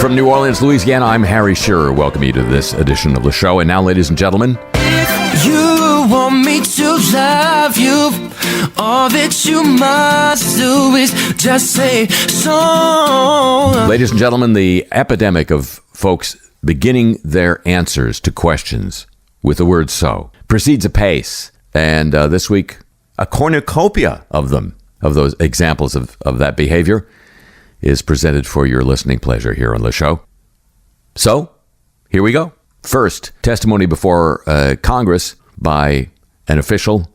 From New Orleans, Louisiana, I'm Harry Shearer. Welcome you to this edition of the show. And now, ladies and gentlemen, If you want me to love you, all that you must do is just say so. ladies and gentlemen, the epidemic of folks beginning their answers to questions with the word so proceeds apace. And this week, a cornucopia of them, of those examples of that behavior, is presented for your listening pleasure here on the show. So, here we go. First, testimony before Congress by an official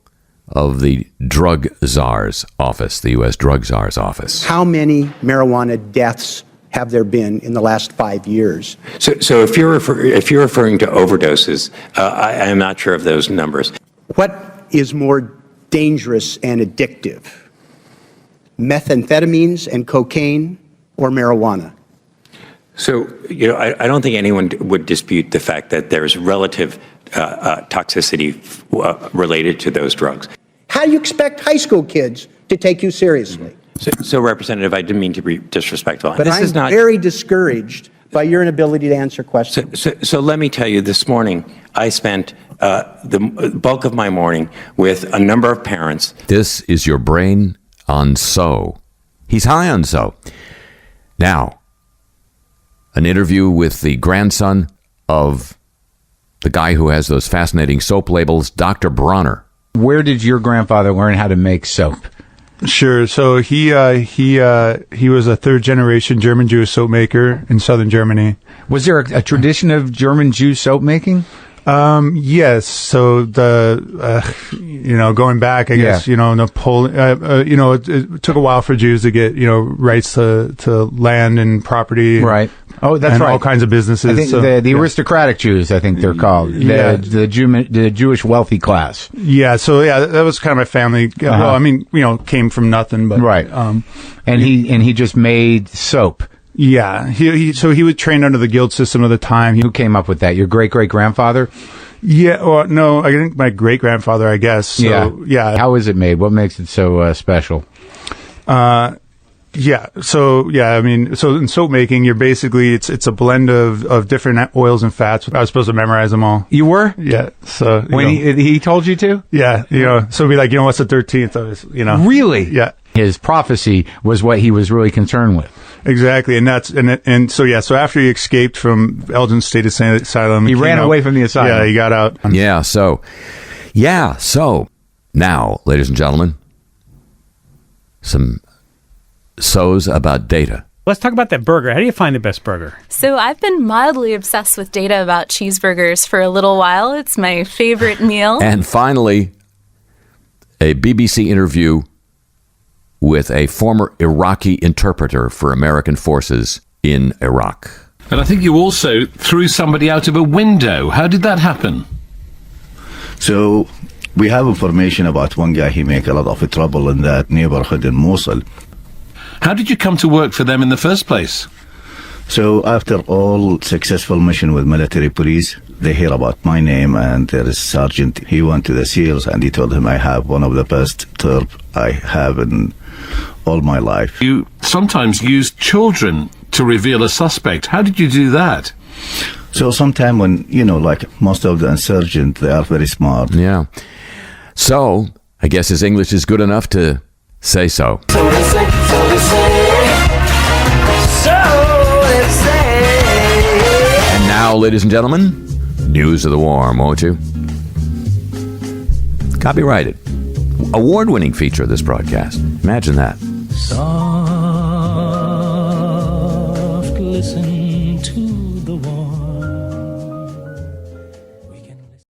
of the Drug Czar's office, the U.S. Drug Czar's office. How many marijuana deaths have there been in the last 5 years? So if you're referring to overdoses, I am not sure of those numbers. What is more dangerous and addictive? Methamphetamines and cocaine or marijuana? So, I don't think anyone would dispute the fact that there's relative toxicity related to those drugs. How do you expect high school kids to take you seriously? So Representative, I didn't mean to be disrespectful. But I'm very discouraged by your inability to answer questions. So let me tell you, this morning, I spent the bulk of my morning with a number of parents. This is your brain on so. He's high on so. Now, an interview with the grandson of the guy who has those fascinating soap labels, Dr. Bronner. Where did your grandfather learn how to make soap? Sure. So he was a third generation German Jewish soap maker in southern Germany. Was there a tradition of German Jew soap making? Yes. So going back, I guess, Napoleon, it took a while for Jews to get, rights to land and property. Right. Oh, that's and right. all kinds of businesses. I think the aristocratic Jews, I think they're called. The Jewish wealthy class. Yeah. So that was kind of my family. Well, came from nothing, but. Right. And he just made soap. Yeah, he was trained under the guild system of the time. Who came up with that? Your great-great-grandfather? Yeah, well, no, I think my great-grandfather, I guess. So, yeah. How is it made? What makes it so special? So in soap making, you're basically, it's a blend of different oils and fats. I was supposed to memorize them all. You were? Yeah. So when he told you to? Yeah. So it'd be like, what's the 13th? Really? Yeah. His prophecy was what he was really concerned with. Exactly, so after he escaped from Elgin State Asylum, he ran away from the asylum. Yeah, he got out. So now, ladies and gentlemen, some so's about data. Let's talk about that burger. How do you find the best burger? So I've been mildly obsessed with data about cheeseburgers for a little while. It's my favorite meal. And finally, a BBC interview with a former Iraqi interpreter for American forces in Iraq. And I think you also threw somebody out of a window. How did that happen? So we have information about one guy, he made a lot of trouble in that neighborhood in Mosul. How did you come to work for them in the first place? So after all successful mission with military police, they hear about my name, and there is sergeant. He went to the SEALs and he told him, I have one of the best terp I have in all my life. You sometimes use children to reveal a suspect. How did you do that? So sometime when, like most of the insurgents, they are very smart. Yeah. So I guess his English is good enough to say so. So they say. And now, ladies and gentlemen, news of the warm, won't you? Copyrighted. Award-winning feature of this broadcast. Imagine that.